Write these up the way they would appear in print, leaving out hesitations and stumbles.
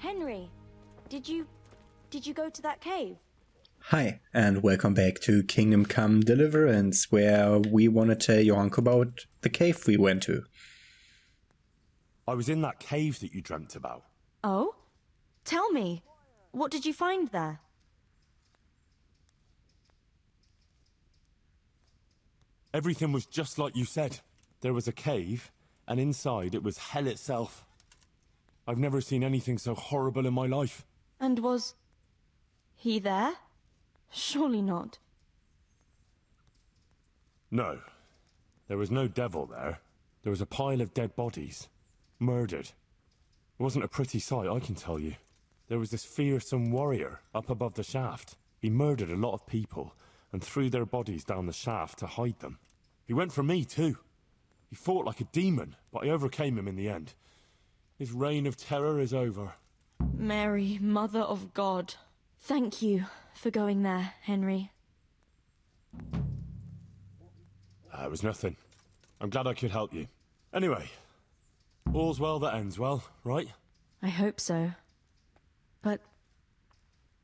Henry, did you go to that cave? Hi, and welcome back to Kingdom Come Deliverance, where we want to tell your uncle about the cave we went to. I was in that cave that you dreamt about. Oh? Tell me, what did you find there? Everything was just like you said. There was a cave, and inside it was hell itself. I've never seen anything so horrible in my life. And was he there? Surely not. No. There was no devil there. There was a pile of dead bodies. Murdered. It wasn't a pretty sight, I can tell you. There was this fearsome warrior up above the shaft. He murdered a lot of people and threw their bodies down the shaft to hide them. He went for me too. He fought like a demon, but I overcame him in the end. His reign of terror is over. Mary, Mother of God. Thank you for going there, Henry. It was nothing. I'm glad I could help you. Anyway, all's well that ends well, right? I hope so. But,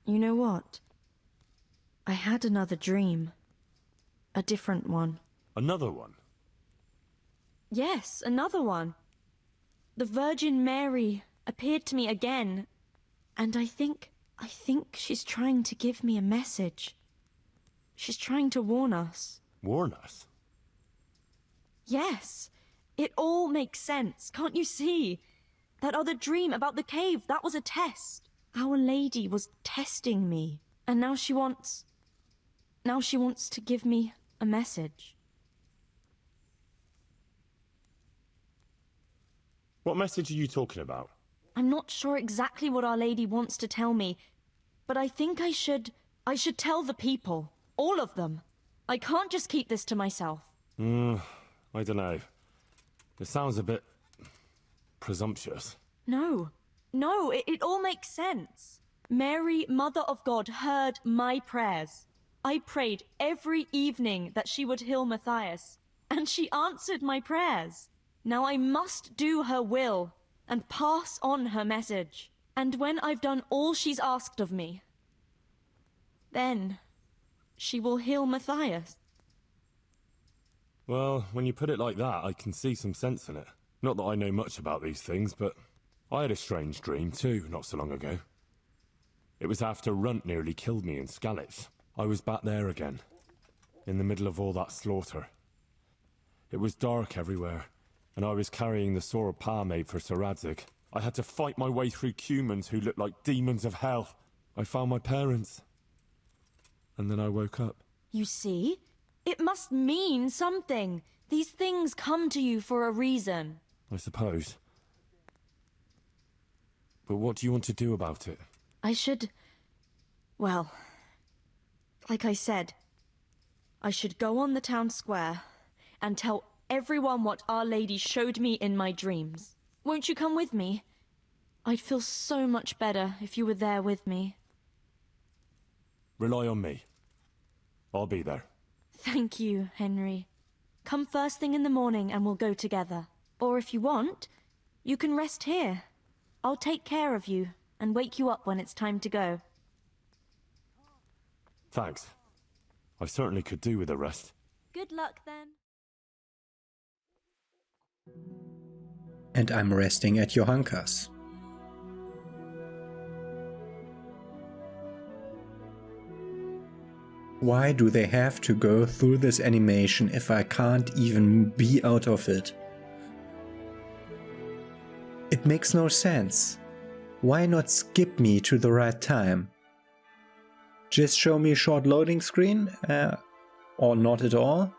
you know what? I had another dream. A different one. Another one? Yes, another one. The Virgin Mary appeared to me again, and I think she's trying to give me a message. She's trying to warn us. Warn us? Yes, it all makes sense, can't you see? That other dream about the cave, that was a test. Our Lady was testing me, and now she wants to give me a message. What message are you talking about? I'm not sure exactly what Our Lady wants to tell me, but I think I should tell the people. All of them. I can't just keep this to myself. I don't know. It sounds a bit presumptuous. No, it all makes sense. Mary, Mother of God, heard my prayers. I prayed every evening that she would heal Matthias, and she answered my prayers. Now I must do her will and pass on her message. And when I've done all she's asked of me, then she will heal Matthias. Well, when you put it like that, I can see some sense in it. Not that I know much about these things, but I had a strange dream too, not so long ago. It was after Runt nearly killed me in Skalitz. I was back there again, in the middle of all that slaughter. It was dark everywhere, and I was carrying the sword Pa made for Sir Radzig. I had to fight my way through humans who looked like demons of hell. I found my parents, and then I woke up. You see? It must mean something. These things come to you for a reason. I suppose. But what do you want to do about it? Well, like I said, I should go on the town square and tell everyone what Our Lady showed me in my dreams. Won't you come with me? I'd feel so much better if you were there with me. Rely on me. I'll be there. Thank you, Henry. Come first thing in the morning and we'll go together. Or if you want, you can rest here. I'll take care of you and wake you up when it's time to go. Thanks. I certainly could do with a rest. Good luck then. And I'm resting at Johanka's. Why do they have to go through this animation if I can't even be out of it? It makes no sense. Why not skip me to the right time? Just show me a short loading screen? Or not at all?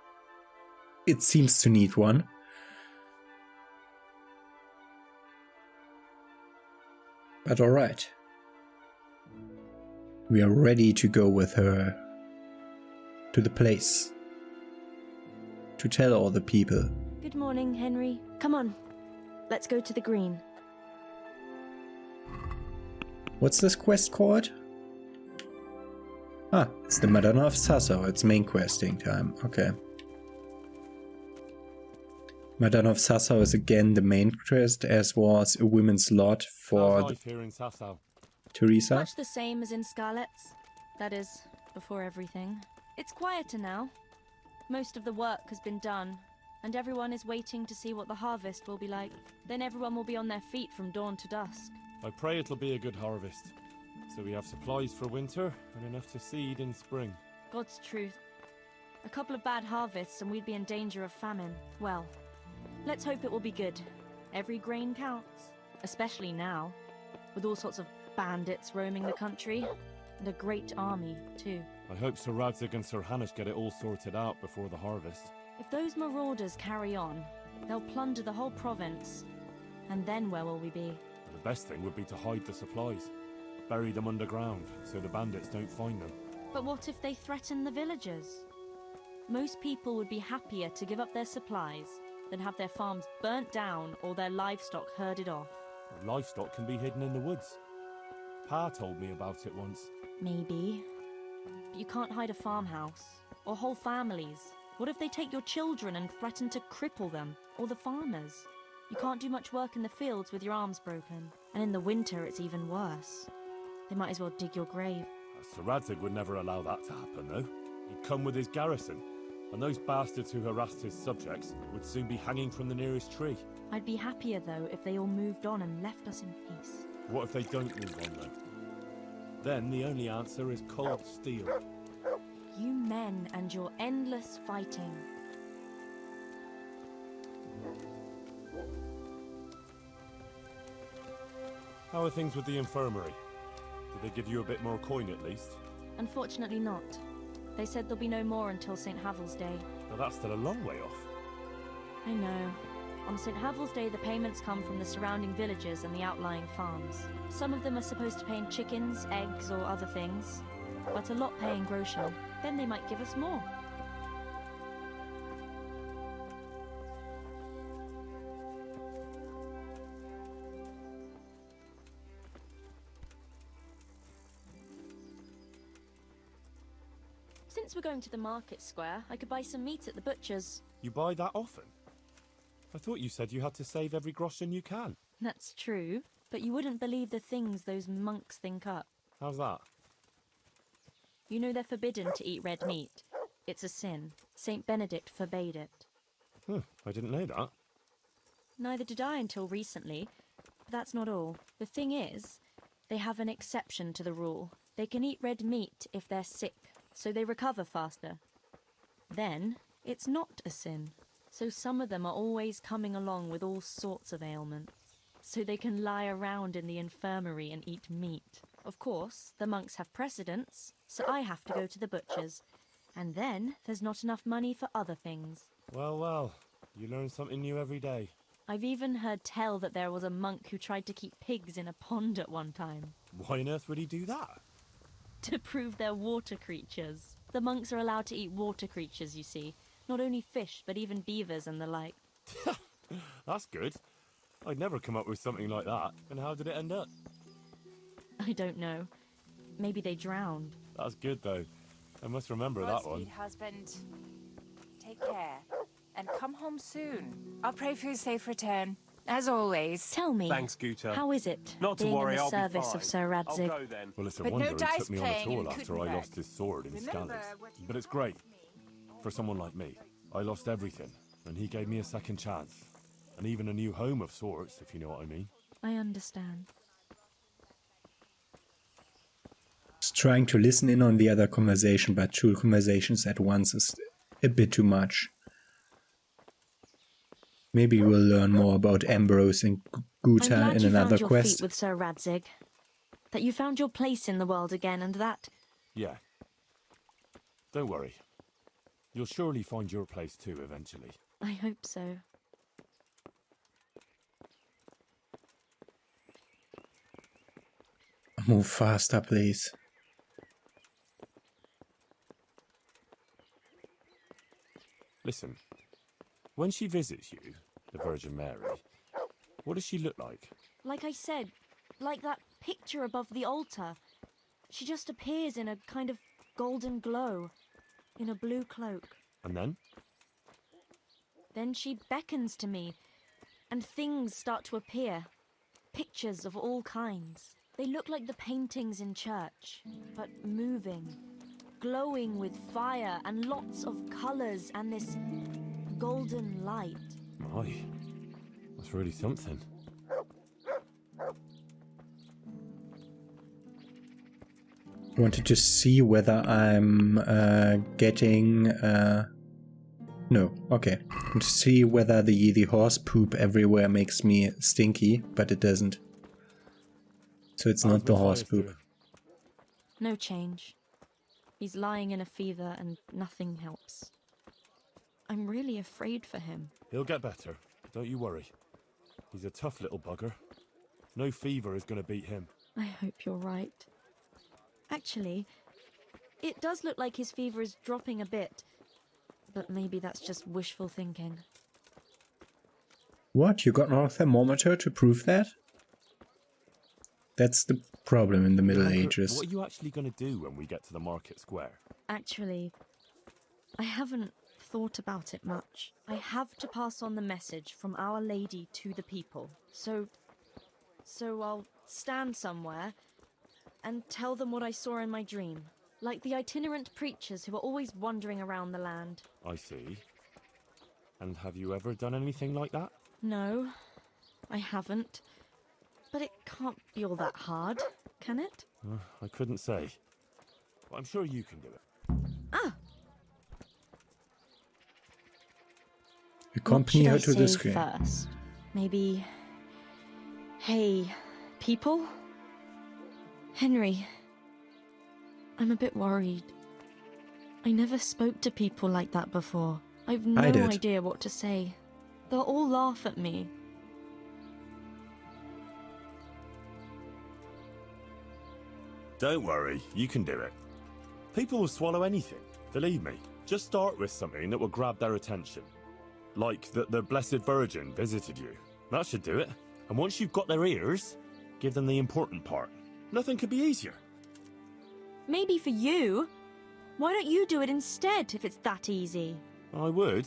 It seems to need one. But alright. We are ready to go with her to the place. To tell all the people. Good morning, Henry. Come on. Let's go to the green. What's this quest called? Ah, it's the Madonna of Sasso. It's main questing time. Okay. Madame of Sassau is again the main quest, as was a women's lot for How's life here in Sassau? Teresa. Much the same as in Scarlet's. That is, before everything. It's quieter now. Most of the work has been done, and everyone is waiting to see what the harvest will be like. Then everyone will be on their feet from dawn to dusk. I pray it'll be a good harvest, so we have supplies for winter and enough to seed in spring. God's truth. A couple of bad harvests and we'd be in danger of famine. Well, let's hope it will be good. Every grain counts, especially now, with all sorts of bandits roaming the country, and a great army, too. I hope Sir Radzig and Sir Hanush get it all sorted out before the harvest. If those marauders carry on, they'll plunder the whole province. And then where will we be? The best thing would be to hide the supplies. Bury them underground, so the bandits don't find them. But what if they threaten the villagers? Most people would be happier to give up their supplies than have their farms burnt down or their livestock herded off. Livestock can be hidden in the woods. Pa told me about it once. Maybe. But you can't hide a farmhouse. Or whole families. What if they take your children and threaten to cripple them? Or the farmers? You can't do much work in the fields with your arms broken. And in the winter it's even worse. They might as well dig your grave. Sir Radzig would never allow that to happen, though. He'd come with his garrison, and those bastards who harassed his subjects would soon be hanging from the nearest tree. I'd be happier, though, if they all moved on and left us in peace. What if they don't move on, though? Then the only answer is cold steel. You men and your endless fighting. How are things with the infirmary? Did they give you a bit more coin at least? Unfortunately not. They said there'll be no more until St. Havel's Day. But that's still a long way off. I know. On St. Havel's Day, the payments come from the surrounding villages and the outlying farms. Some of them are supposed to pay in chickens, eggs, or other things, but a lot pay in groschen. Then they might give us more. Since we're going to the market square, I could buy some meat at the butcher's. You buy that often? I thought you said you had to save every groschen you can. That's true, but you wouldn't believe the things those monks think up. How's that? You know they're forbidden to eat red meat. It's a sin. Saint Benedict forbade it. I didn't know that. Neither did I until recently. But that's not all. The thing is, they have an exception to the rule. They can eat red meat if they're sick, so they recover faster. Then, it's not a sin. So some of them are always coming along with all sorts of ailments. So they can lie around in the infirmary and eat meat. Of course, the monks have precedence, so I have to go to the butcher's. And then, there's not enough money for other things. Well, you learn something new every day. I've even heard tell that there was a monk who tried to keep pigs in a pond at one time. Why on earth would he do that? To prove they're water creatures. The monks are allowed to eat water creatures, you see. Not only fish, but even beavers and the like. That's good. I'd never come up with something like that. And how did it end up? I don't know. Maybe they drowned. That's good, though. I must remember that one. Godspeed, husband. Take care. And come home soon. I'll pray for your safe return, as always. Tell me, Thanks, Guta. how is it Not to being worry, in the I'll be service fine. of Sir I'll Radzig? go then. Well, it's a But wonder no he dice took me on playing at all in after I Kuttenberg. lost his sword in Remember Skalitz. what you But it's told great. me. For someone like me. I lost everything, and he gave me a second chance. And even a new home of sorts, if you know what I mean. I understand. Just trying to listen in on the other conversation, but two conversations at once is a bit too much. Maybe we'll learn more about Ambrose and I'm Guta glad in you another found your quest. feet with Sir Radzig. That you found your place in the world again, and that... Yeah. Don't worry. You'll surely find your place too, eventually. I hope so. Move faster, please. Listen. When she visits you, the Virgin Mary, what does she look like? Like I said, like that picture above the altar. She just appears in a kind of golden glow, in a blue cloak. And then? Then she beckons to me, and things start to appear. Pictures of all kinds. They look like the paintings in church, but moving, glowing with fire and lots of colours and this golden light. My, that's really something. I wanted to see whether I'm getting... No, okay. I want to see whether the horse poop everywhere makes me stinky, but it doesn't. So it's not the horse poop. No change. He's lying in a fever and nothing helps. I'm really afraid for him. He'll get better. Don't you worry. He's a tough little bugger. No fever is going to beat him. I hope you're right. Actually, it does look like his fever is dropping a bit. But maybe that's just wishful thinking. What? You got no thermometer to prove that? That's the problem in the Middle Ages. What are you actually going to do when we get to the market square? Actually, I haven't thought about it much. I have to pass on the message from Our Lady to the people. So I'll stand somewhere and tell them what I saw in my dream. Like the itinerant preachers who are always wandering around the land. I see. And have you ever done anything like that? No, I haven't. But it can't be all that hard, can it? I couldn't say. But I'm sure you can do it. Ah! Accompany her what should to I the say screen. first? Maybe... Hey, people? Henry, I'm a bit worried. I never spoke to people like that before. I've no idea what to say. They'll all laugh at me. Don't worry, you can do it. People will swallow anything, believe me. Just start with something that will grab their attention. Like that the Blessed Virgin visited you. That should do it. And once you've got their ears, give them the important part. Nothing could be easier. Maybe for you. Why don't you do it instead, if it's that easy? I would.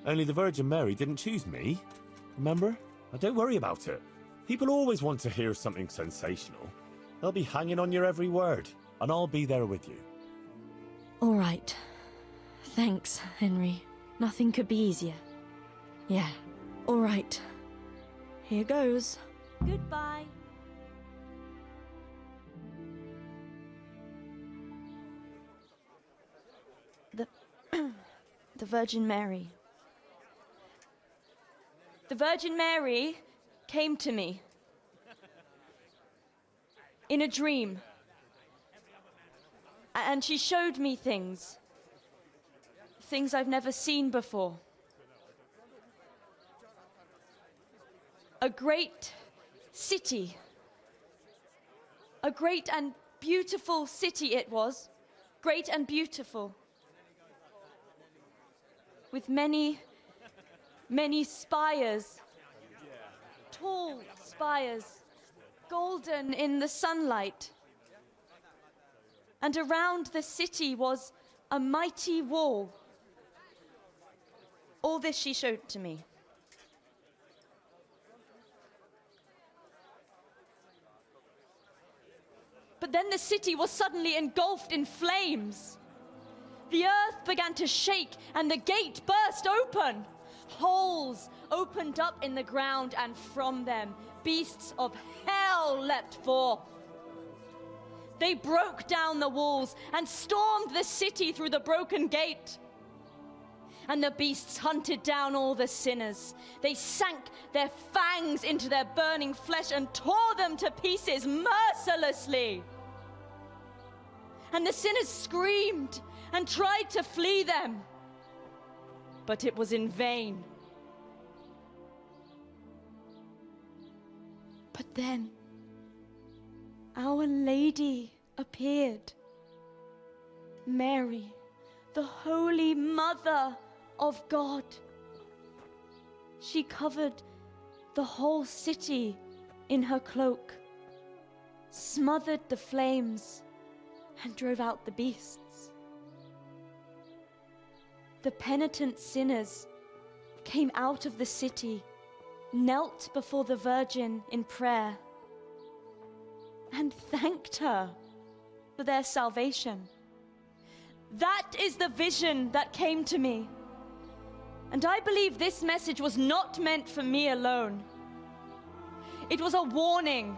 Only the Virgin Mary didn't choose me. Remember? Now don't worry about it. People always want to hear something sensational. They'll be hanging on your every word, and I'll be there with you. All right. Thanks, Henry. Nothing could be easier. Yeah. All right. Here goes. Goodbye. The Virgin Mary. The Virgin Mary came to me in a dream, and she showed me things I've never seen before. A great city, a great and beautiful city it was, great and beautiful, with many, many spires, tall spires, golden in the sunlight. And around the city was a mighty wall. All this she showed to me. But then the city was suddenly engulfed in flames. The earth began to shake and the gate burst open. Holes opened up in the ground, and from them beasts of hell leapt forth. They broke down the walls and stormed the city through the broken gate. And the beasts hunted down all the sinners. They sank their fangs into their burning flesh and tore them to pieces mercilessly. And the sinners screamed and tried to flee them, but it was in vain. But then Our Lady appeared. Mary, the Holy Mother of God. She covered the whole city in her cloak, smothered the flames, and drove out the beasts. The penitent sinners came out of the city, knelt before the Virgin in prayer, and thanked her for their salvation. That is the vision that came to me. And I believe this message was not meant for me alone. It was a warning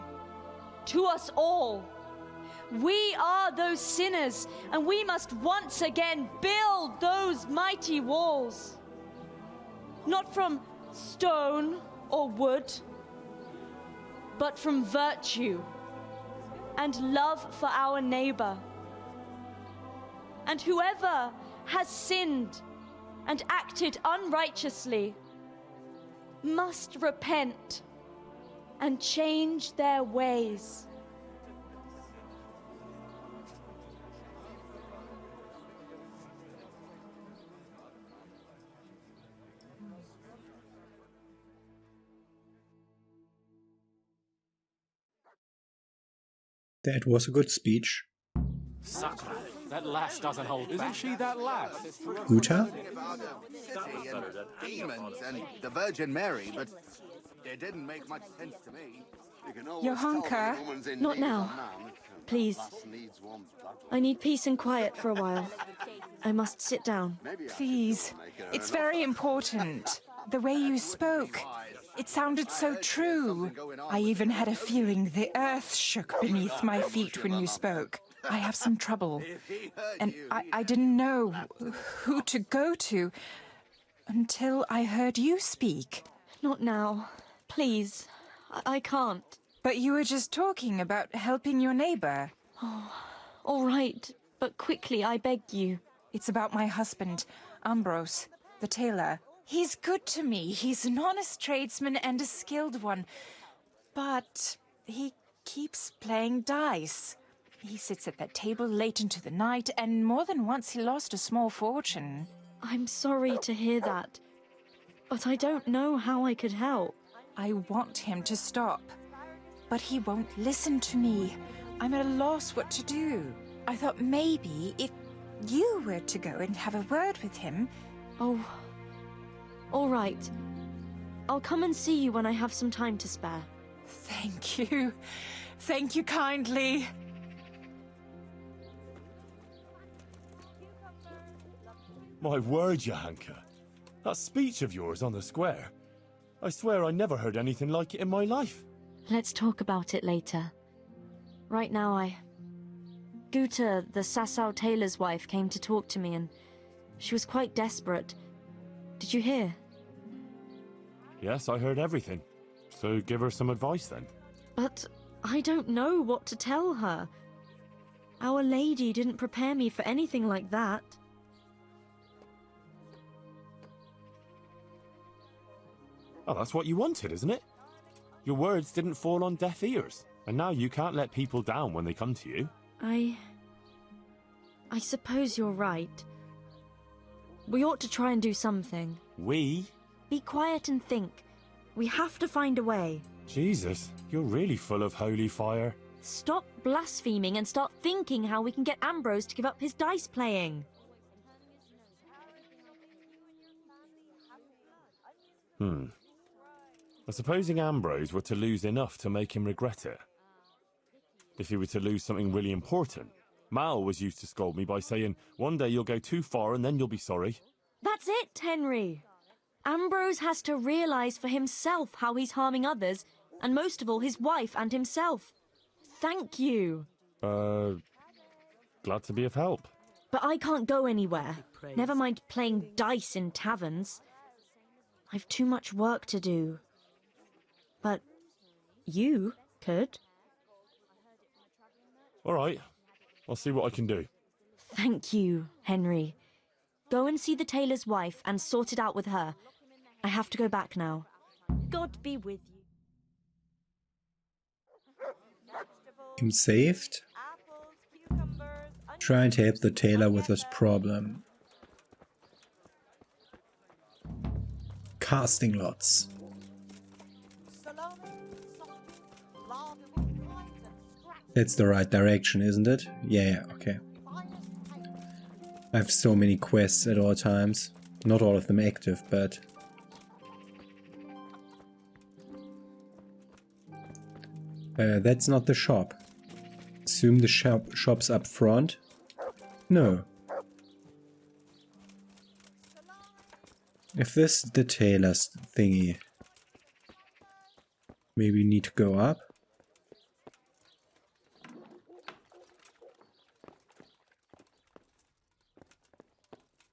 to us all. We are those sinners, and we must once again build those mighty walls. Not from stone or wood, but from virtue and love for our neighbor. And whoever has sinned and acted unrighteously must repent and change their ways. That was a good speech. Massacre. That lass doesn't hold back. Isn't she that lass? Uta? Demons and the Virgin Mary, but it didn't make much sense to me. Johanka, Not now. Please. I need peace and quiet for a while. I must sit down. please. It's very important. The way you spoke, it sounded so true. I even had a feeling the earth shook beneath my feet when you spoke. I have some trouble, and I didn't know who to go to until I heard you speak. Not now. Please. I can't. But you were just talking about helping your neighbor. All right, but quickly, I beg you. It's about my husband, Ambrose, the tailor. He's good to me. He's an honest tradesman and a skilled one. But he keeps playing dice. He sits at that table late into the night, and more than once he lost a small fortune. I'm sorry to hear that, but I don't know how I could help. I want him to stop, but he won't listen to me. I'm at a loss what to do. I thought maybe if you were to go and have a word with him... Oh, all right. I'll come and see you when I have some time to spare. Thank you. Thank you kindly. My word, Johanka. That speech of yours on the square. I swear I never heard anything like it in my life. Let's talk about it later. Right now, Guta, the Sasau tailor's wife, came to talk to me, and she was quite desperate. Did you hear? Yes, I heard everything. So give her some advice then. But I don't know what to tell her. Our Lady didn't prepare me for anything like that. Oh, that's what you wanted, isn't it? Your words didn't fall on deaf ears, and now you can't let people down when they come to you. I suppose you're right. We ought to try and do something. We? Be quiet and think. We have to find a way. Jesus, you're really full of holy fire. Stop blaspheming and start thinking how we can get Ambrose to give up his dice playing. Supposing Ambrose were to lose enough to make him regret it. If he were to lose something really important. Mal was used to scold me by saying, one day you'll go too far and then you'll be sorry. That's it, Henry. Ambrose has to realize for himself how he's harming others, and most of all his wife and himself. Thank you. Glad to be of help. But I can't go anywhere. Never mind playing dice in taverns. I've too much work to do. But you could. All right, I'll see what I can do. Thank you, Henry. Go and see the tailor's wife and sort it out with her. I have to go back now. God be with you. I'm saved. Trying to help the tailor with his problem. Casting lots. That's the right direction, isn't it? Yeah, okay. I have so many quests at all times. Not all of them active, but That's not the shop. Assume the shop's up front. No. If this is the tailor's thingy, maybe we need to go up.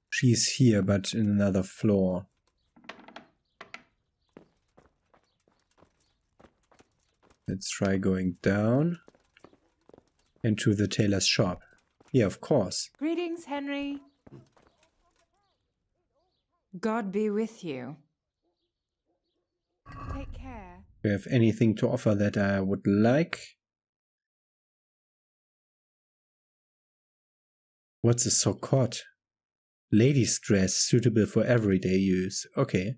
She's here, but in another floor. Let's try going down into the tailor's shop. Yeah, of course. Greetings, Henry. God be with you. Take care. Do you have anything to offer that I would like? What's a sokot? Ladies' dress suitable for everyday use. Okay.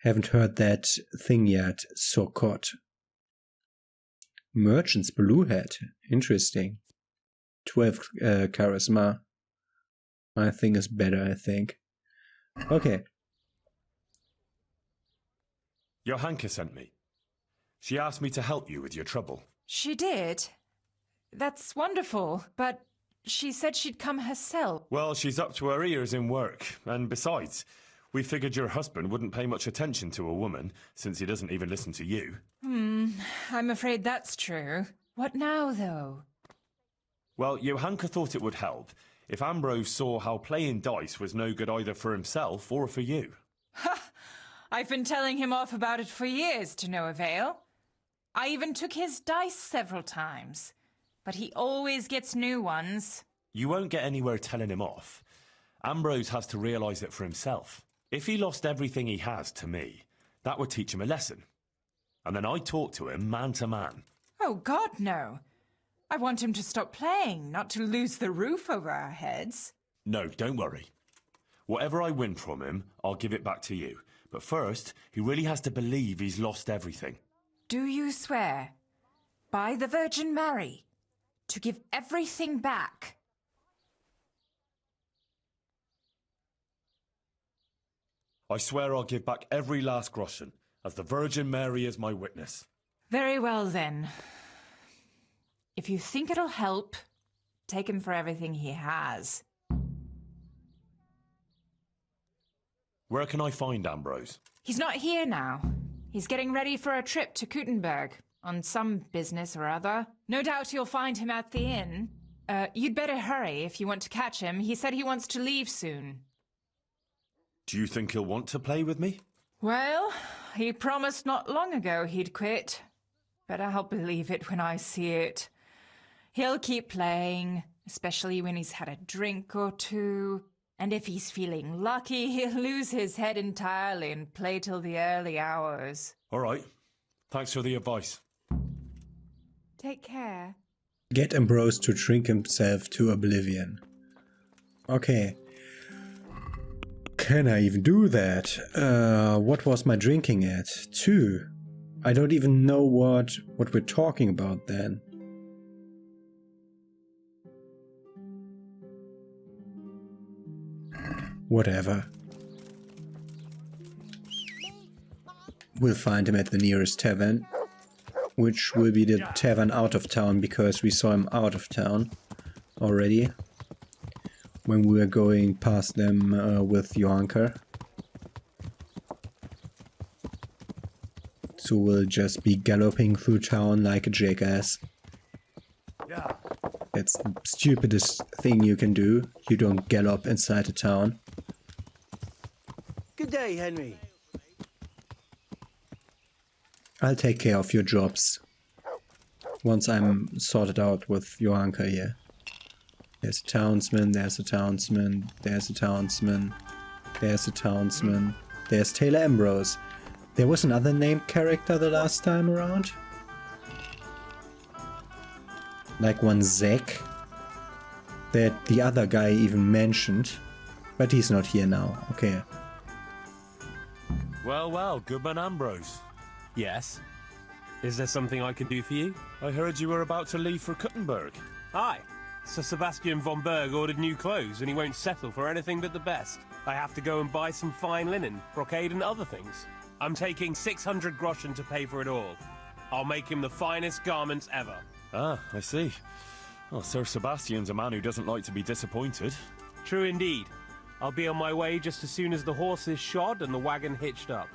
Haven't heard that thing yet. Sokot. Merchant's blue hat. Interesting. 12 charisma. My thing is better, I think. Okay. Johanka sent me. She asked me to help you with your trouble. She did? That's wonderful, but she said she'd come herself. Well, she's up to her ears in work, and besides, we figured your husband wouldn't pay much attention to a woman, since he doesn't even listen to you. I'm afraid that's true. What now, though? Well, Johanka thought it would help if Ambrose saw how playing dice was no good either for himself or for you. Ha! I've been telling him off about it for years to no avail. I even took his dice several times, but he always gets new ones. You won't get anywhere telling him off. Ambrose has to realise it for himself. If he lost everything he has to me, that would teach him a lesson. And then I'd talk to him man to man. Oh, God, no. I want him to stop playing, not to lose the roof over our heads. No, don't worry. Whatever I win from him, I'll give it back to you. But first, he really has to believe he's lost everything. Do you swear, by the Virgin Mary, to give everything back? I swear I'll give back every last groschen, as the Virgin Mary is my witness. Very well, then. If you think it'll help, take him for everything he has. Where can I find Ambrose? He's not here now. He's getting ready for a trip to Kuttenberg, on some business or other. No doubt you'll find him at the inn. You'd better hurry if you want to catch him. He said he wants to leave soon. Do you think he'll want to play with me? Well, he promised not long ago he'd quit. But I'll believe it when I see it. He'll keep playing, especially when he's had a drink or two. And if he's feeling lucky, he'll lose his head entirely and play till the early hours. All right. Thanks for the advice. Take care. Get Ambrose to drink himself to oblivion. Okay. Can I even do that? What was my drinking at? 2. I don't even know what we're talking about then. Whatever. We'll find him at the nearest tavern, which will be the tavern out of town because we saw him out of town already when we were going past them with Johanka. So we'll just be galloping through town like a jackass. That's the stupidest thing you can do. You don't gallop inside a town. Good day, Henry. I'll take care of your jobs once I'm sorted out with Johanka here. There's a townsman, there's a townsman, there's a townsman, there's a townsman, there's Taylor Ambrose. There was another named character the last time around. Like one Zack that the other guy even mentioned, but he's not here now. Okay. Well, Goodman Ambrose. Yes. Is there something I can do for you? I heard you were about to leave for Kuttenberg. Aye. Sir Sebastian von Berg ordered new clothes and he won't settle for anything but the best. I have to go and buy some fine linen, brocade and other things. I'm taking 600 groschen to pay for it all. I'll make him the finest garments ever. Ah, I see. Well, Sir Sebastian's a man who doesn't like to be disappointed. True indeed. I'll be on my way just as soon as the horse is shod and the wagon hitched up.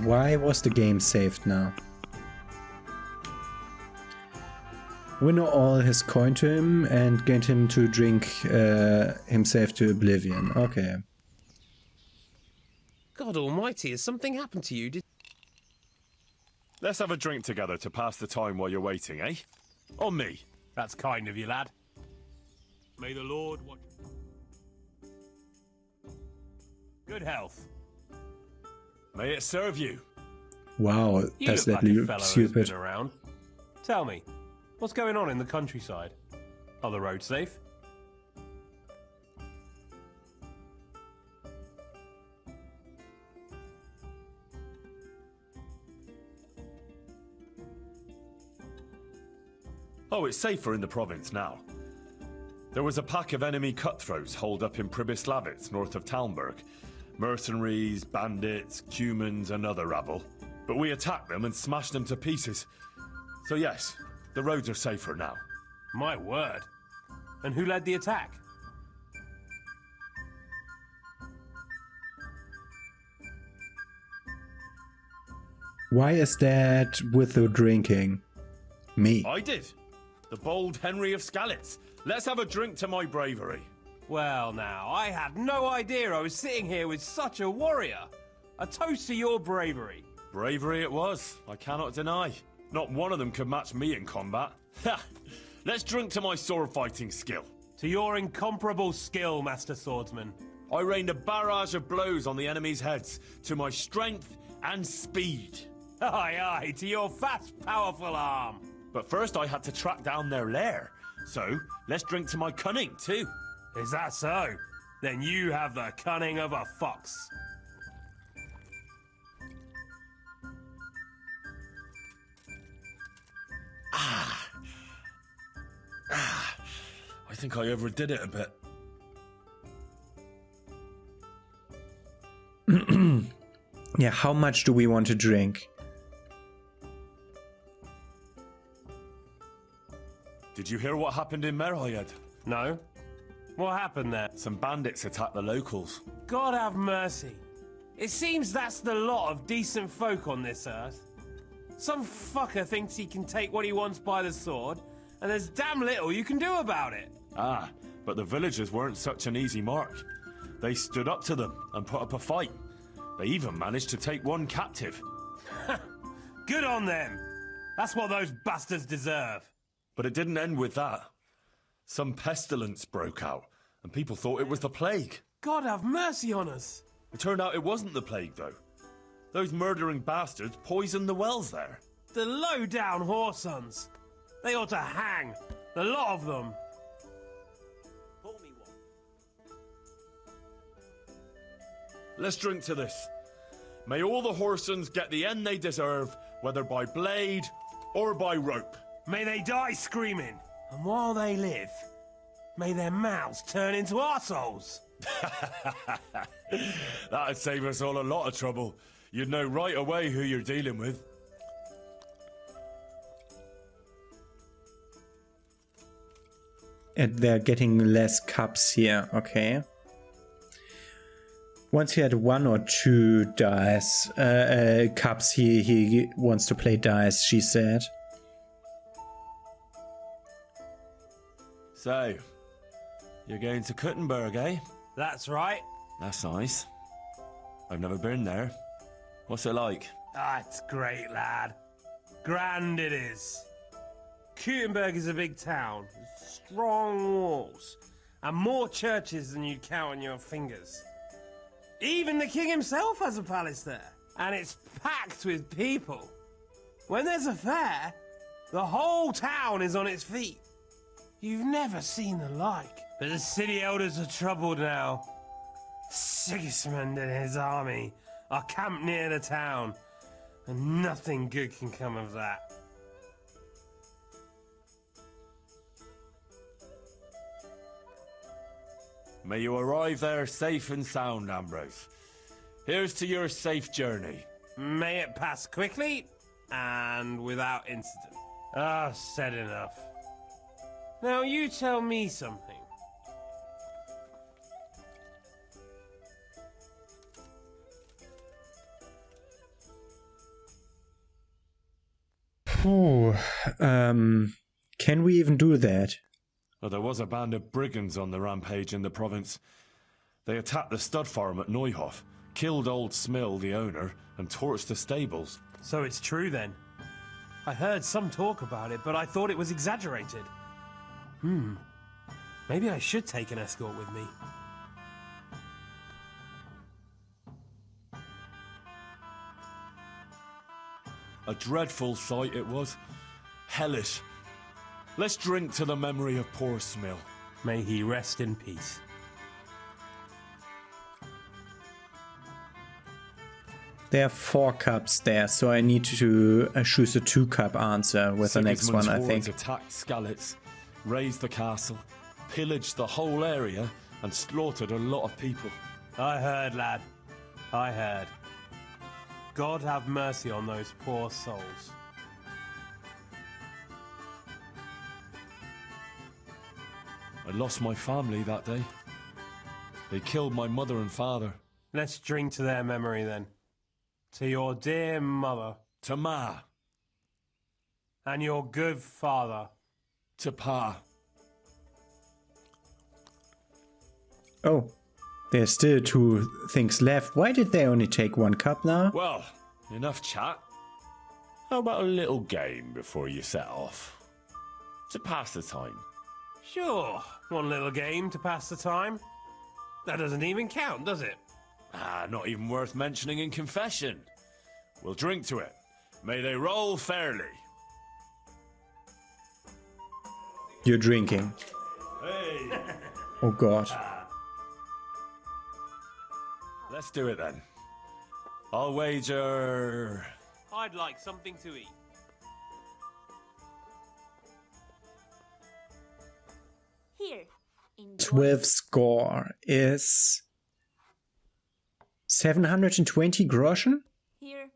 Why was the game saved now? Winnow all his coin to him and get him to drink himself to oblivion. Okay. God almighty, has something happened to you? Let's have a drink together to pass the time while you're waiting, eh? On me. That's kind of you, lad. May the Lord watch. Good health. May it serve you. Wow, You that's look like a deadly fellow who's stupid. been around. Tell me, what's going on in the countryside? Are the roads safe? Oh, it's safer in the province now. There was a pack of enemy cutthroats holed up in Pribyslavitz, north of Talmberg. Mercenaries, bandits, humans, and other rabble. But we attacked them and smashed them to pieces. So yes, the roads are safer now. My word. And who led the attack? Why is that with the drinking? Me. I did. The bold Henry of Skalitz. Let's have a drink to my bravery. Well now, I had no idea I was sitting here with such a warrior. A toast to your bravery. Bravery it was, I cannot deny. Not one of them could match me in combat. Ha! Let's drink to my sword fighting skill. To your incomparable skill, Master Swordsman. I rained a barrage of blows on the enemy's heads, to my strength and speed. Aye, aye, to your fast, powerful arm. But first I had to track down their lair. So, let's drink to my cunning, too. Is that so? Then you have the cunning of a fox. I think I overdid it a bit. Yeah, how much do we want to drink? Did you hear what happened in Merhayed? No? What happened there? Some bandits attacked the locals. God have mercy. It seems that's the lot of decent folk on this earth. Some fucker thinks he can take what he wants by the sword, and there's damn little you can do about it. Ah, but the villagers weren't such an easy mark. They stood up to them and put up a fight. They even managed to take one captive. Good on them. That's what those bastards deserve. But it didn't end with that. Some pestilence broke out, and people thought it was the plague. God have mercy on us. It turned out it wasn't the plague, though. Those murdering bastards poisoned the wells there. The low-down whoresons. They ought to hang. The lot of them. Let's drink to this. May all the whoresons get the end they deserve, whether by blade or by rope. May they die screaming. And while they live, may their mouths turn into arseholes. That'd save us all a lot of trouble. You'd know right away who you're dealing with. And they're getting less cups here, okay. Once he had one or two dice, cups, he wants to play dice, she said. So, you're going to Kuttenberg, eh? That's right. That's nice. I've never been there. What's it like? Ah, it's great, lad. Grand it is. Kuttenberg is a big town, with strong walls, and more churches than you'd count on your fingers. Even the king himself has a palace there, and it's packed with people. When there's a fair, the whole town is on its feet. You've never seen the like. But the city elders are troubled now. Sigismund and his army are camped near the town, and nothing good can come of that. May you arrive there safe and sound, Ambrose. Here's to your safe journey. May it pass quickly and without incident. Ah, said enough. Now you tell me something. Ooh, can we even do that? Well, there was a band of brigands on the rampage in the province. They attacked the stud farm at Neuhof, killed old Smill, the owner, and torched the stables. So it's true then. I heard some talk about it, but I thought it was exaggerated. Maybe I should take an escort with me. A dreadful sight it was. Hellish. Let's drink to the memory of poor Smill. May he rest in peace. There are 4 cups there, so I need to choose a 2-cup answer with the next one, I think. Sigismund's hordes attacked Skalitz, razed the castle, pillaged the whole area, and slaughtered a lot of people. I heard, lad. I heard. God have mercy on those poor souls. I lost my family that day. They killed my mother and father. Let's drink to their memory then. To your dear mother. To Ma. And your good father. To Pa. Oh, there's still 2 things left. Why did they only take 1 cup now? Well, enough chat. How about a little game before you set off? To pass the time. Sure, one little game to pass the time. That doesn't even count, does it? Ah, not even worth mentioning in confession. We'll drink to it. May they roll fairly. You're drinking. Hey! Oh god. Let's do it then. I'll wager... I'd like something to eat. Here. Enjoy. 12 score is 720 groschen? Here.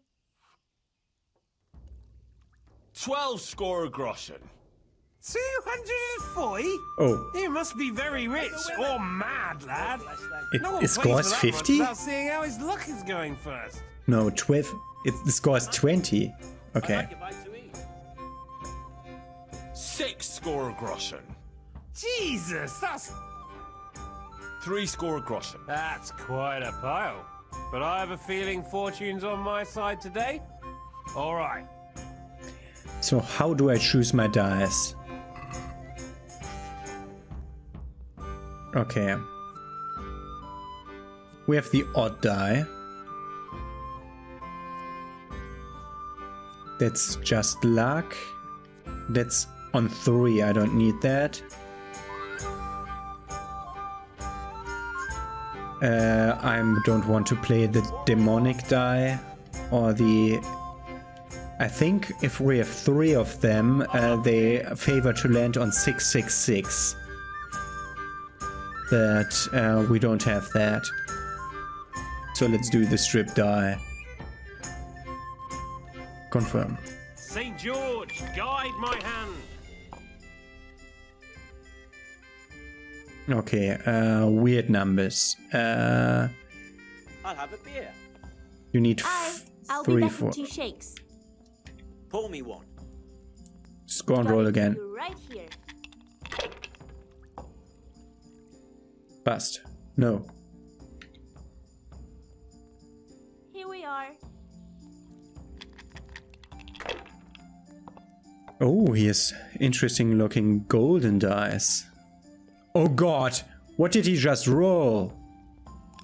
12 score groschen. 240? Oh, You must be very rich or mad, lad. it No one plays scores for that much 50? without seeing how his luck is going first. No, 12. The score is 20. Okay. 6 score groschen. Jesus, that's 3 score groschen. quite a pile. But I have a feeling fortune's on my side today. All right. So how do I choose my dice? Okay. We have the odd die. That's just luck. That's on 3, I don't need that. I don't want to play the demonic die or the... I think if we have 3 of them, they favor to land on 666. But we don't have that. So let's do the strip die. Confirm. St. George, guide my hand. Okay, weird numbers. I'll have a beer. You need I'll be 3, back 4. in 2 shakes. Pour me one. Score and roll again. Right here. Bust. No. Here we are. Oh, he has interesting looking golden dice. Oh god, what did he just roll?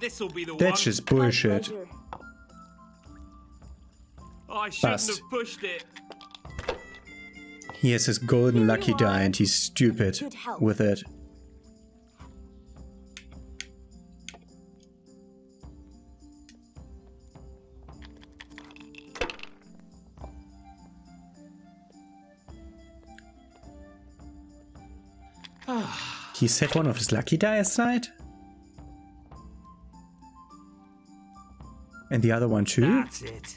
This'll be the one. That's just bullshit. My pleasure. I shouldn't Bust. have pushed it. He has his golden Here lucky you die are. and he's stupid Good health. with it. He set one of his lucky die aside? And the other one too? That's it.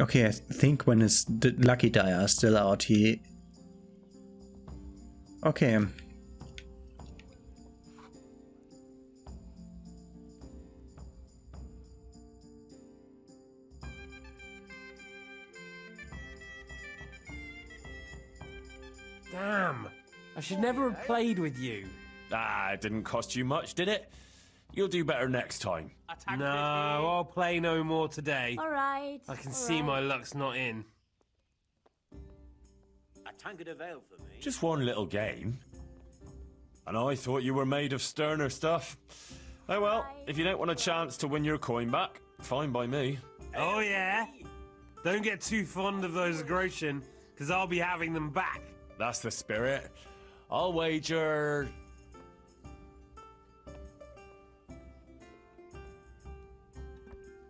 Okay, I think when his lucky die are still out, he... Okay. Damn. I should never have played with you. Ah, it didn't cost you much, did it? You'll do better next time. No, I'll play no more today. All right. I can see my luck's not in. A tankard of ale for me. Just one little game. And I thought you were made of sterner stuff. Oh well, if you don't want a chance to win your coin back, fine by me. Oh yeah? Don't get too fond of those groschen, because I'll be having them back. That's the spirit. I'll wager...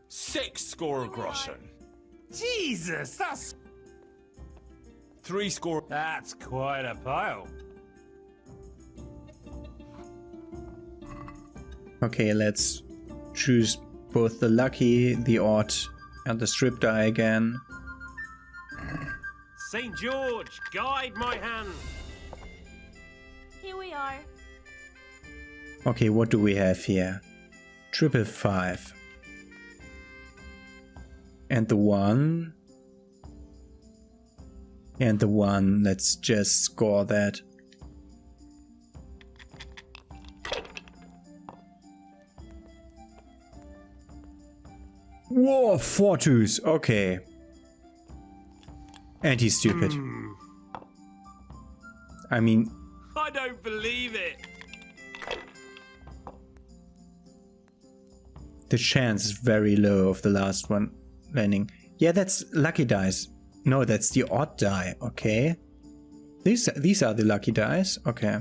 £6 groschen. Jesus, that's... £3. That's quite a pile. Okay, let's choose both the lucky, the odd, and the strip die again. St. George, guide my hand. Here we are. Okay, what do we have here? 555. And the 1. And the 1. Let's just score that. Whoa, 4 twos. Okay. And he's stupid. I mean... I don't believe it. The chance is very low of the last one landing. Yeah, that's lucky dice. No, that's the odd die. Okay. These are the lucky dice. Okay.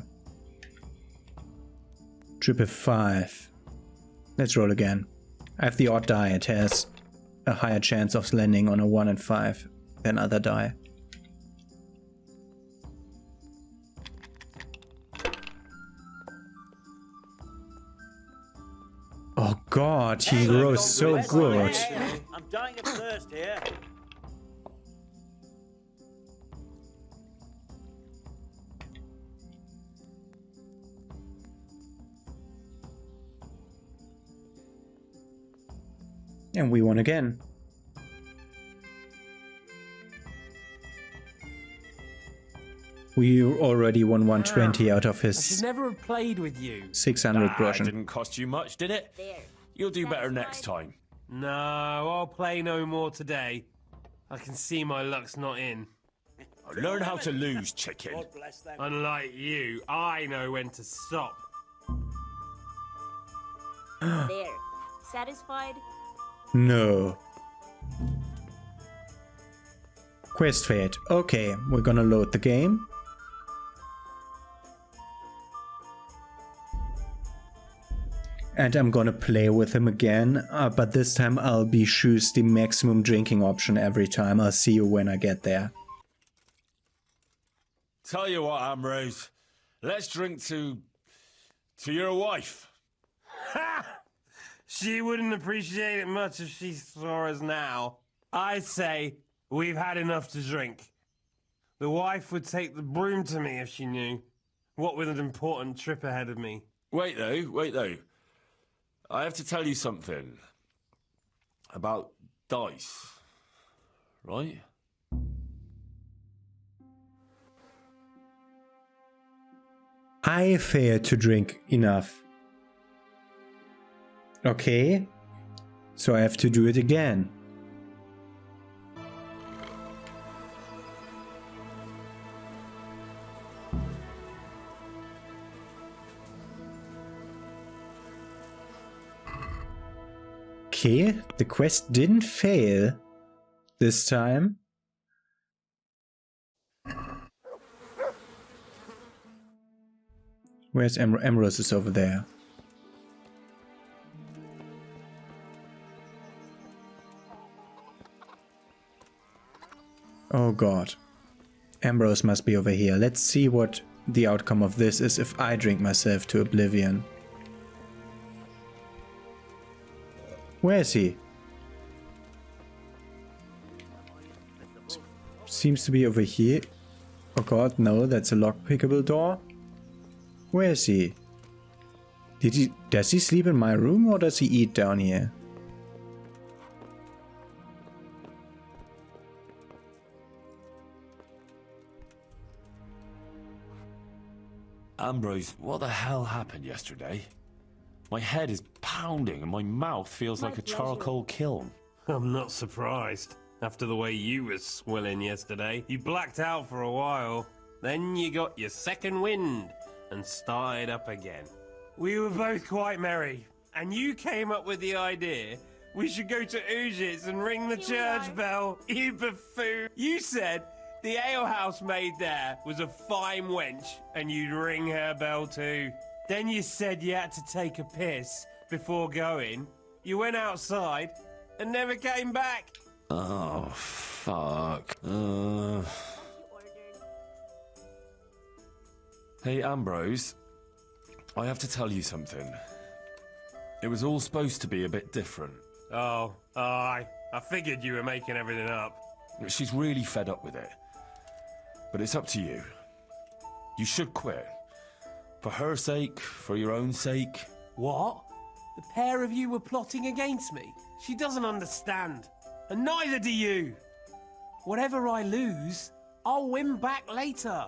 555. Let's roll again. I have the odd die. It has a higher chance of landing on a 1 and 5 than other die. Oh god, he rolls so good. I'm dying of thirst here. And we won again. We already won 120 out of I his should never have played with you. 600 Ah, it groschen. didn't cost you much, did it? There. You'll do better next time. No, I'll play no more today. I can see my luck's not in. Learn how to lose, chicken. God bless them. Unlike you, I know when to stop. There. Satisfied? No. Quest failed. Okay, we're gonna load the game. And I'm gonna play with him again, but this time I'll choose the maximum drinking option every time. I'll see you when I get there. Tell you what, Ambrose. Let's drink to your wife. Ha! She wouldn't appreciate it much if she saw us now. I'd say we've had enough to drink. The wife would take the broom to me if she knew. What with an important trip ahead of me. Wait though. I have to tell you something about dice, right? I failed to drink enough. Okay, so I have to do it again. Okay, the quest didn't fail this time. Where's Ambrose is over there. Oh god. Ambrose must be over here. Let's see what the outcome of this is if I drink myself to oblivion. Where is he? Seems to be over here. Oh god, no, that's a lock-pickable door. Where is he? Does he sleep in my room or does he eat down here? Ambrose, what the hell happened yesterday? My head is pounding and my mouth feels like a charcoal kiln. I'm not surprised. After the way you were swilling yesterday, you blacked out for a while. Then you got your second wind and started up again. We were both quite merry, and you came up with the idea we should go to Ujits and ring the church bell. You buffoon. You said the alehouse maid there was a fine wench, and you'd ring her bell too. Then you said you had to take a piss before going. You went outside and never came back. Oh, fuck. Hey, Ambrose. I have to tell you something. It was all supposed to be a bit different. Oh, I figured you were making everything up. She's really fed up with it. But it's up to you. You should quit. For her sake, for your own sake. What? The pair of you were plotting against me? She doesn't understand. And neither do you. Whatever I lose, I'll win back later.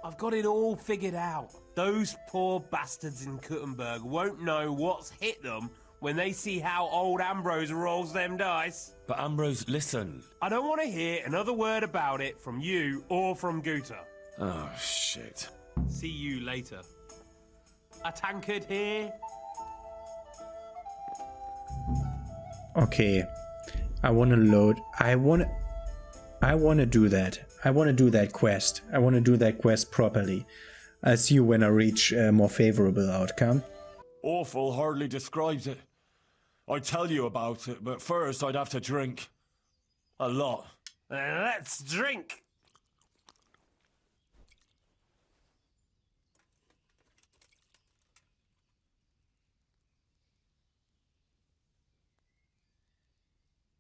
I've got it all figured out. Those poor bastards in Kuttenberg won't know what's hit them when they see how old Ambrose rolls them dice. But Ambrose, listen. I don't want to hear another word about it from you or from Guta. Oh, shit. See you later. A tankard here? Okay. I want to load. I want to do that. I want to do that quest. I want to do that quest properly. I'll see you when I reach a more favorable outcome. Awful hardly describes it. I'd tell you about it, but first I'd have to drink. A lot. Let's drink.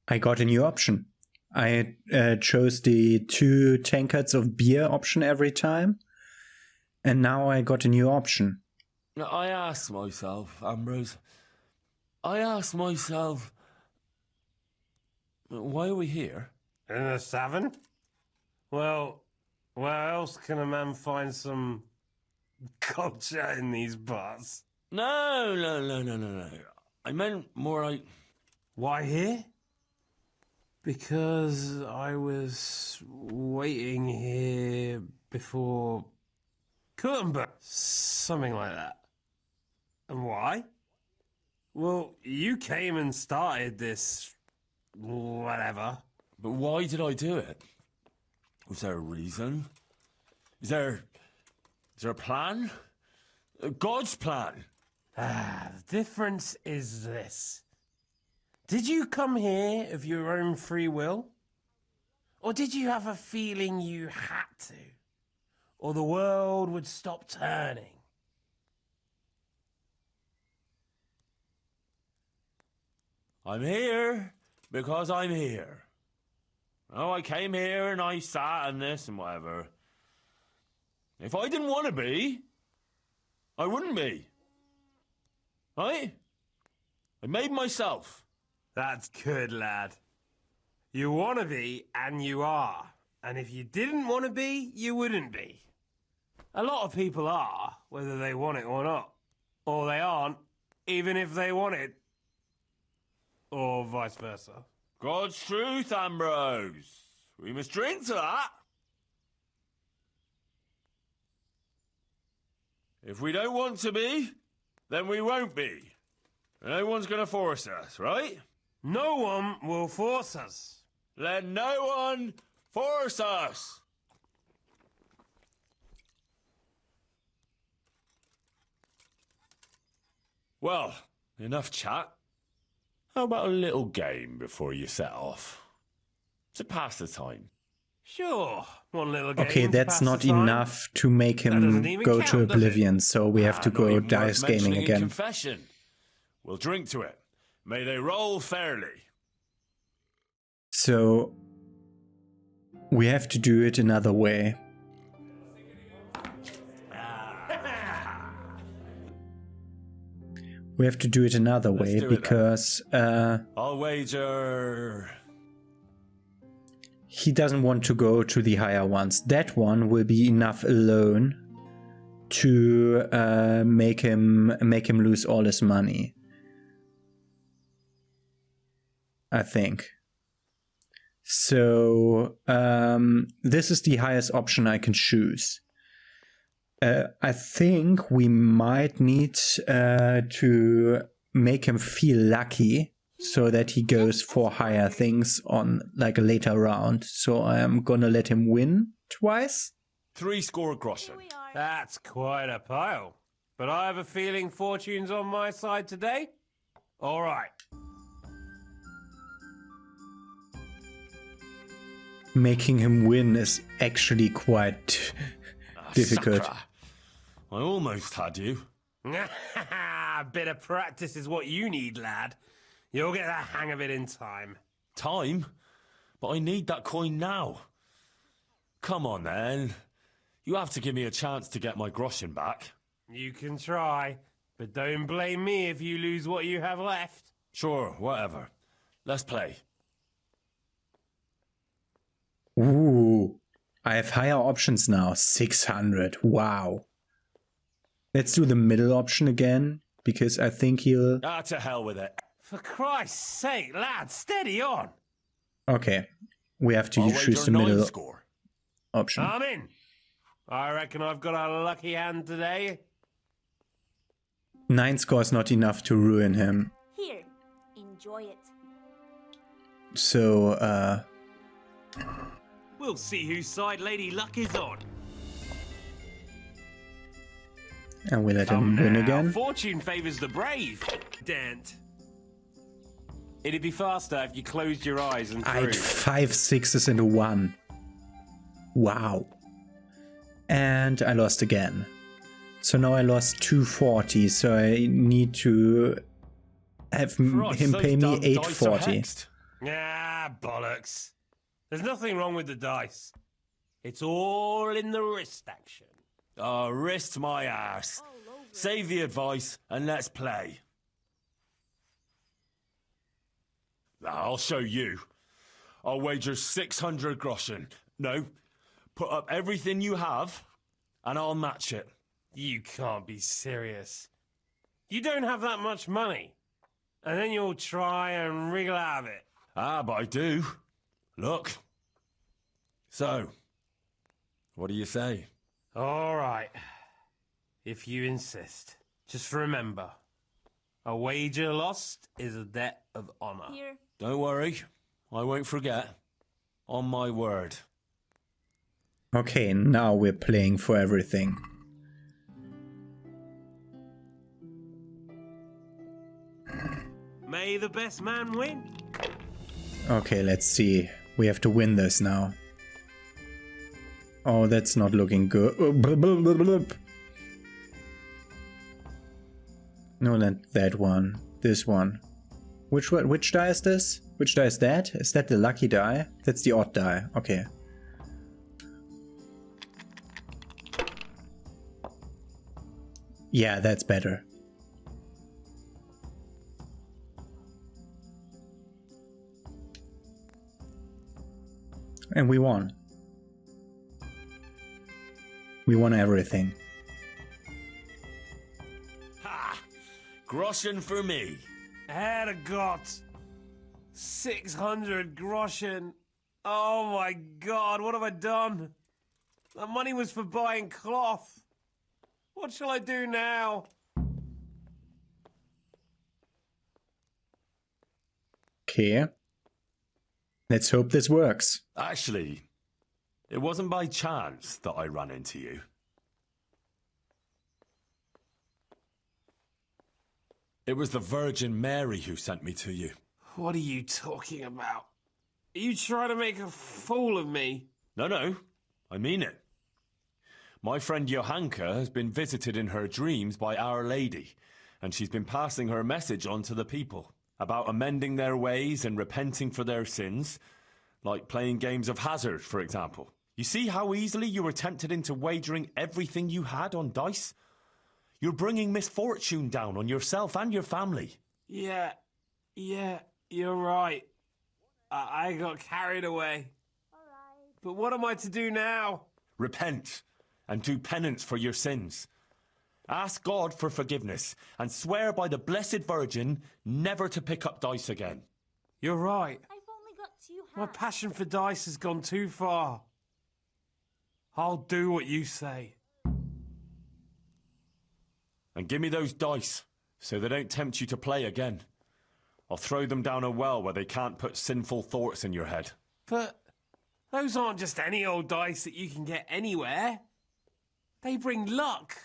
I got a new option. I chose the 2 tankards of beer option every time. And now I got a new option. I asked myself, Ambrose. I asked myself, why are we here? In the Savin? Well, where else can a man find some culture in these parts? No. I meant more like... Why here? Because I was waiting here before Kuttenberg. Something like that. And why? Well, you came and started this... whatever. But why did I do it? Was there a reason? Is there a plan? God's plan? The difference is this. Did you come here of your own free will? Or did you have a feeling you had to? Or the world would stop turning? I'm here because I'm here. Oh, I came here and I sat and this and whatever. If I didn't want to be, I wouldn't be. Right? I made myself. That's good, lad. You want to be, and you are. And if you didn't want to be, you wouldn't be. A lot of people are, whether they want it or not. Or they aren't, even if they want it. Or vice versa. God's truth, Ambrose. We must drink to that. If we don't want to be, then we won't be. No one's going to force us, right? No one will force us. Let no one force us. Well, enough chat. How about a little game before you set off? To pass the time. Sure, one little game. Okay, to that's pass not the time. enough to make That doesn't him even go count, to does it? oblivion, so we have to Not go even worth dice gaming mentioning in again. confession. We'll drink to it. May they roll fairly. So we have to do it another way. We have to do it another way do it then. because I'll wager... he doesn't want to go to the higher ones. That one will be enough alone to make him lose all his money. I think. So this is the highest option I can choose. I think we might need to make him feel lucky so that he goes for higher things on like a later round. So I'm gonna let him win twice. 3 score groschen. That's quite a pile. But I have a feeling fortune's on my side today. All right. Making him win is actually quite difficult. Massacre. I almost had you. A bit of practice is what you need, lad. You'll get the hang of it in time. Time? But I need that coin now. Come on then. You have to give me a chance to get my groschen back. You can try, but don't blame me if you lose what you have left. Sure, whatever. Let's play. Ooh, I have higher options now. 600. Wow. Let's do the middle option again, because I think he'll... Ah, to hell with it. For Christ's sake, lad, steady on. Okay, we have to I'll choose wager the 9 middle score. option. I'm in. I reckon I've got a lucky hand today. 9 score is not enough to ruin him. Here, enjoy it. So, We'll see whose side Lady Luck is on. and we let him win again. Fortune favours the brave. Dent. It'd be faster if you closed your eyes and I had threw. 5 6s into 1. Wow. And I lost again. So now I lost 240, so I need to have Christ, him those pay me damn dice are 840. hexed. Ah, bollocks. There's nothing wrong with the dice. It's all in the wrist action. Oh, wrist my ass. Save the advice and let's play. Now, I'll show you. I'll wager 600 groschen. No, put up everything you have and I'll match it. You can't be serious. You don't have that much money. And then you'll try and wriggle out of it. Ah, but I do. Look. So, what do you say? All right. If you insist. Just remember, a wager lost is a debt of honor. Here. Don't worry. I won't forget. On my word. Okay, now we're playing for everything. May the best man win. Okay, let's see. We have to win this now. Oh, that's not looking good. No, not that one. This one. Which one? Which die is this? Which die is that? Is that the lucky die? That's the odd die. Okay. Yeah, that's better. And we won. We won everything. Ha! Groschen for me. Herrgott. 600 groschen. Oh my god, what have I done? That money was for buying cloth. What shall I do now? Okay. Let's hope this works. Actually, it wasn't by chance that I ran into you. It was the Virgin Mary who sent me to you. What are you talking about? Are you trying to make a fool of me? No, I mean it. My friend Johanka has been visited in her dreams by Our Lady, and she's been passing her message on to the people about amending their ways and repenting for their sins, like playing games of hazard, for example. You see how easily you were tempted into wagering everything you had on dice? You're bringing misfortune down on yourself and your family. Yeah, you're right. I got carried away. But what am I to do now? Repent and do penance for your sins. Ask God for forgiveness and swear by the Blessed Virgin never to pick up dice again. You're right. I've only got 2 hands. My passion for dice has gone too far. I'll do what you say. And give me those dice, so they don't tempt you to play again. I'll throw them down a well where they can't put sinful thoughts in your head. But those aren't just any old dice that you can get anywhere. They bring luck.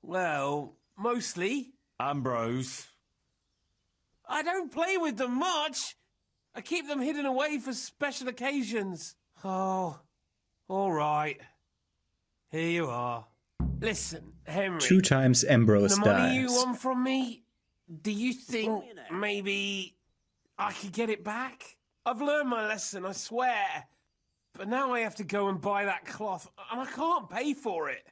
Well, mostly. Ambrose. I don't play with them much. I keep them hidden away for special occasions. Oh, all right. Here you are. Listen, Henry. 2 times Ambrose the money dies. you want from me, do you think maybe I could get it back? I've learned my lesson, I swear. But now I have to go and buy that cloth, and I can't pay for it.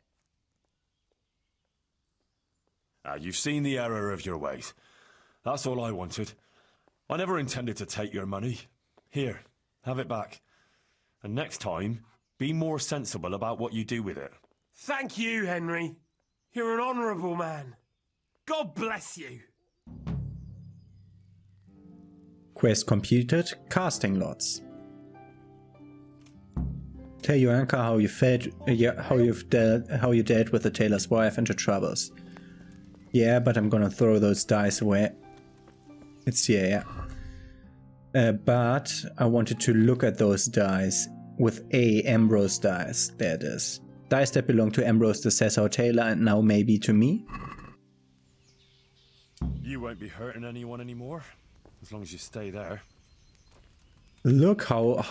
You've seen the error of your ways. That's all I wanted. I never intended to take your money. Here, have it back. And next time, be more sensible about what you do with it. Thank you, Henry. You're an honourable man. God bless you. Quest completed. Casting lots. Tell Johanka how you felt, how you dealt with the tailor's wife and her troubles. Yeah, but I'm gonna throw those dice away. It's here, yeah. But I wanted to look at those dice with Ambrose dice. There it is. Dice that belong to Ambrose the Cesar Taylor and now maybe to me. You won't be hurting anyone anymore, as long as you stay there. Look how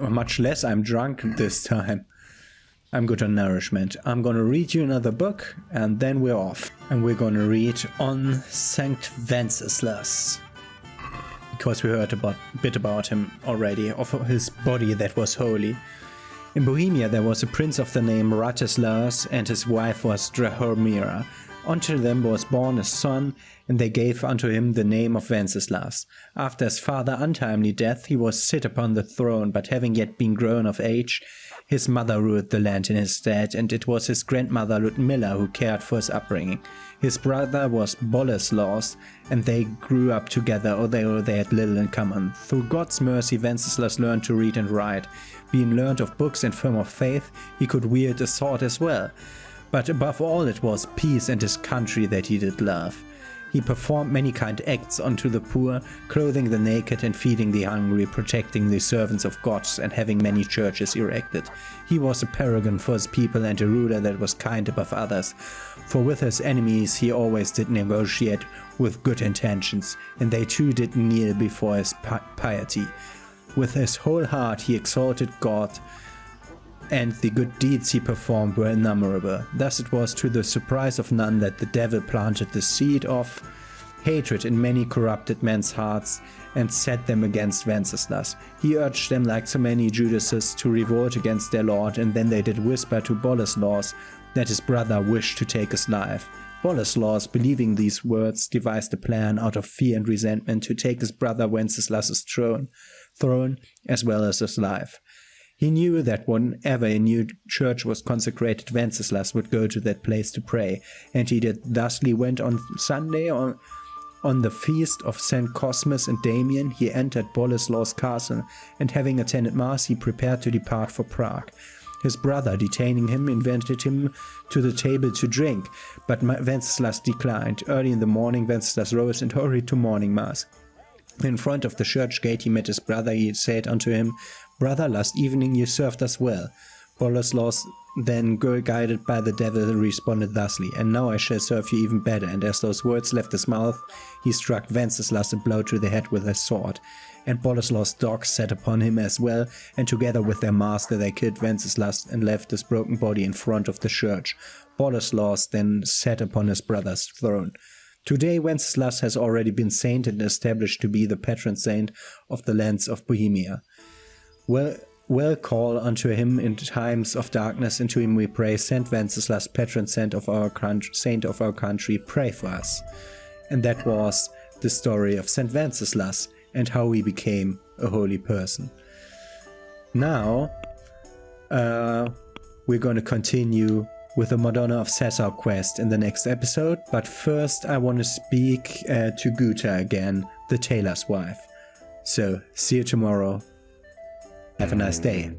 much less I'm drunk this time. I'm good on nourishment. I'm gonna read you another book and then we're off. And we're gonna read on Saint Wenceslas. Because we heard a bit about him already, of his body that was holy. In Bohemia there was a prince of the name Wenceslas and his wife was Bohemia. Unto them was born a son, and they gave unto him the name of Wenceslas. After his father's untimely death he was sit upon the throne, but having yet been grown of age, his mother ruled the land in his stead, and it was his grandmother Ludmilla who cared for his upbringing. His brother was Boleslaus, and they grew up together, although they had little in common. Through God's mercy Wenceslas learned to read and write. Being learned of books and firm of faith, he could wield a sword as well. But above all it was peace and his country that he did love. He performed many kind acts unto the poor, clothing the naked and feeding the hungry, protecting the servants of God and having many churches erected. He was a paragon for his people and a ruler that was kind above others. For with his enemies he always did negotiate with good intentions, and they too did kneel before his piety. With his whole heart he exalted God, and the good deeds he performed were innumerable. Thus it was to the surprise of none that the devil planted the seed of hatred in many corrupted men's hearts and set them against Wenceslas. He urged them like so many Judases to revolt against their lord, and then they did whisper to Boleslaus that his brother wished to take his life. Boleslaus, believing these words, devised a plan out of fear and resentment to take his brother Wenceslas's throne as well as his life. He knew that whenever a new church was consecrated, Wenceslas would go to that place to pray, and he did. Thusly went on Sunday on the feast of St. Cosmas and Damian. He entered Boleslaus' castle, and having attended mass, he prepared to depart for Prague. His brother, detaining him, invited him to the table to drink, but Wenceslas declined. Early in the morning, Wenceslas rose and hurried to morning mass. In front of the church gate he met his brother. He said unto him, "Brother, last evening you served us well." Boleslaus then girl guided by the devil responded thusly, "And now I shall serve you even better." And as those words left his mouth, he struck Wenceslas a blow to the head with his sword. And Boleslaus' dogs set upon him as well, and together with their master they killed Wenceslas and left his broken body in front of the church. Boleslaus then sat upon his brother's throne. Today Wenceslas has already been sainted and established to be the patron saint of the lands of Bohemia. Well call unto him in times of darkness, and to him we pray. Saint Wenceslas, patron saint of our country, pray for us. And that was the story of Saint Wenceslas and how he became a holy person. Now, we're going to continue with the Madonna of Caesar quest in the next episode, but first I want to speak to Guta again, the tailor's wife. So, see you tomorrow. Have a nice day.